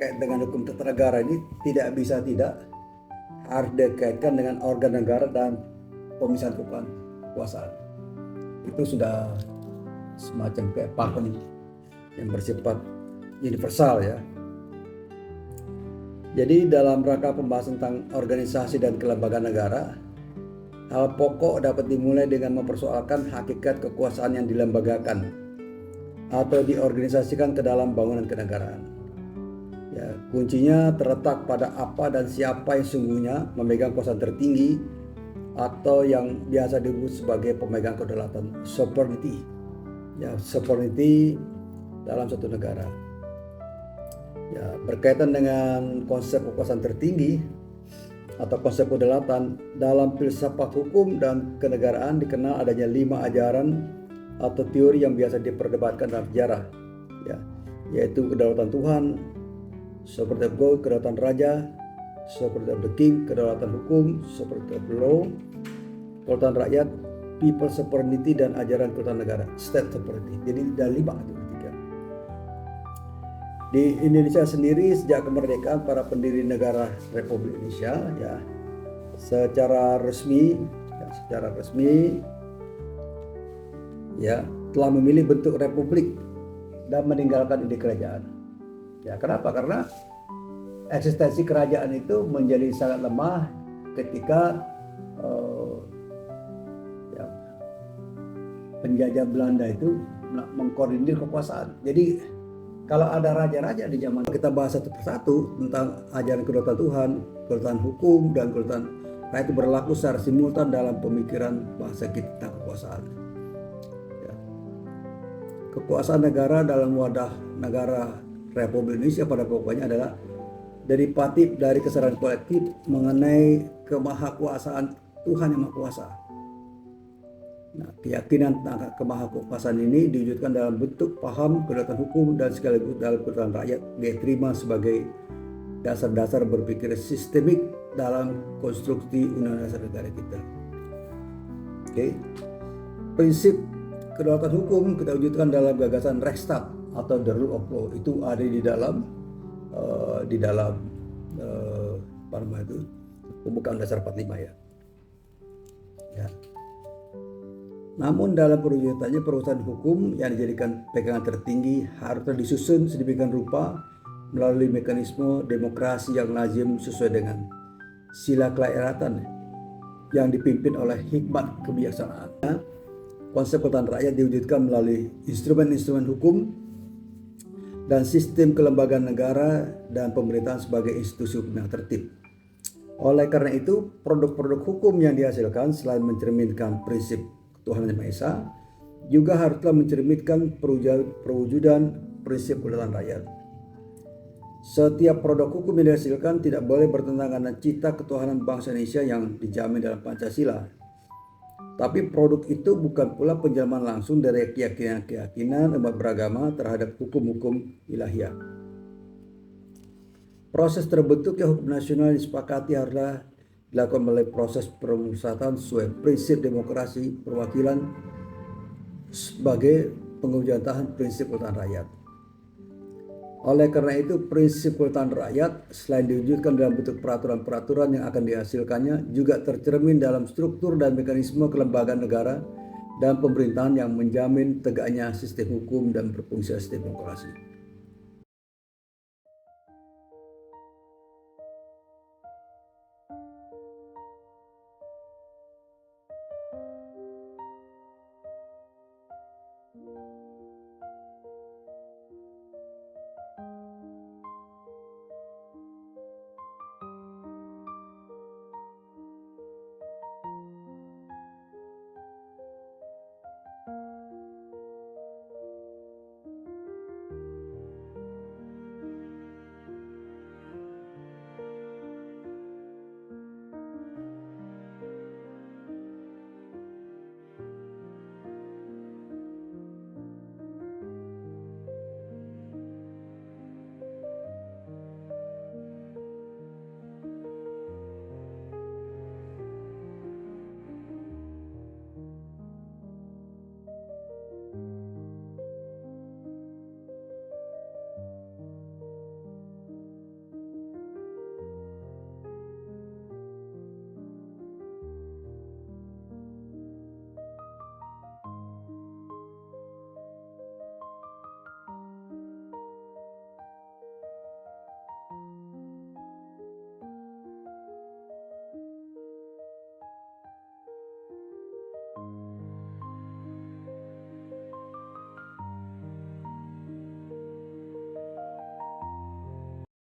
terkait dengan hukum tata negara ini tidak bisa tidak harus dikaitkan dengan organ negara dan pemisahan kekuasaan. Itu sudah semacam kayak pakem yang bersifat universal ya. Jadi dalam rangka pembahasan tentang organisasi dan kelembagaan negara, hal pokok dapat dimulai dengan mempersoalkan hakikat kekuasaan yang dilembagakan atau diorganisasikan ke dalam bangunan kenegaraan. Ya, kuncinya terletak pada apa dan siapa yang sungguhnya memegang kekuasaan tertinggi atau yang biasa disebut sebagai pemegang kedaulatan, sovereignty. Ya, sovereignty dalam suatu negara. Ya, berkaitan dengan konsep kekuasaan tertinggi atau konsep kedaulatan dalam filsafat hukum dan kenegaraan dikenal adanya 5 ajaran atau teori yang biasa diperdebatkan dalam sejarah, ya, yaitu kedaulatan Tuhan, sovereignty of God, kedaulatan raja, sovereignty of the king, kedaulatan hukum, sovereignty of the law, kedaulatan rakyat, people sovereignty, dan ajaran kedaulatan negara, state sovereignty. Jadi ada 5 itu ketiga. Di Indonesia sendiri sejak kemerdekaan para pendiri negara Republik Indonesia ya secara resmi ya telah memilih bentuk republik dan meninggalkan ide kerajaan. Ya, kenapa? Karena eksistensi kerajaan itu menjadi sangat lemah ketika penjajah Belanda itu mengkoordinir kekuasaan. Jadi kalau ada raja-raja di zaman kita bahas satu persatu tentang ajaran kedaulatan Tuhan, kedaulatan hukum, dan kedaulatan rakyat itu berlaku secara simultan dalam pemikiran bahasa kita tentang kekuasaan. Ya. Kekuasaan negara dalam wadah negara Republik Indonesia pada pokoknya adalah derivatif dari kesadaran kolektif mengenai kemahakuasaan Tuhan yang Maha Kuasa. Nah, keyakinan tentang kemahakuasaan ini diwujudkan dalam bentuk paham kedaulatan hukum dan sekaligus dalam kedaulatan rakyat diterima sebagai dasar-dasar berpikir sistemik dalam konstruksi undang-undang dasar negara kita. Oke. Prinsip kedaulatan hukum kita wujudkan dalam gagasan Rechtsstaat atau the rule of law. Itu ada di dalam pembukaan dasar 45 ya. Ya. Namun dalam perwujudannya perusahaan hukum yang dijadikan pegangan tertinggi harusnya disusun sedemikian rupa melalui mekanisme demokrasi yang lazim sesuai dengan sila kelairatan yang dipimpin oleh hikmat kebijaksanaan. Konsep kedaulatan rakyat diwujudkan melalui instrumen-instrumen hukum dan sistem kelembagaan negara dan pemerintahan sebagai institusi hukum yang tertib. Oleh karena itu, produk-produk hukum yang dihasilkan selain mencerminkan prinsip Tuhan Yang Maha Esa, juga haruslah mencerminkan perwujudan prinsip kedaulatan rakyat. Setiap produk hukum yang dihasilkan tidak boleh bertentangan dengan cita ketuhanan bangsa Indonesia yang dijamin dalam Pancasila. Tapi produk itu bukan pula penjelaman langsung dari keyakinan umat beragama terhadap hukum-hukum ilahiyah. Proses terbentuknya hukum nasional disepakati haruslah dilakukan melalui proses permusyawaratan sesuai prinsip demokrasi perwakilan sebagai pengewujudan prinsip kedaulatan rakyat. Oleh karena itu, prinsip kedaulatan rakyat selain diwujudkan dalam bentuk peraturan-peraturan yang akan dihasilkannya juga tercermin dalam struktur dan mekanisme kelembagaan negara dan pemerintahan yang menjamin tegaknya sistem hukum dan berfungsi sistem demokrasi.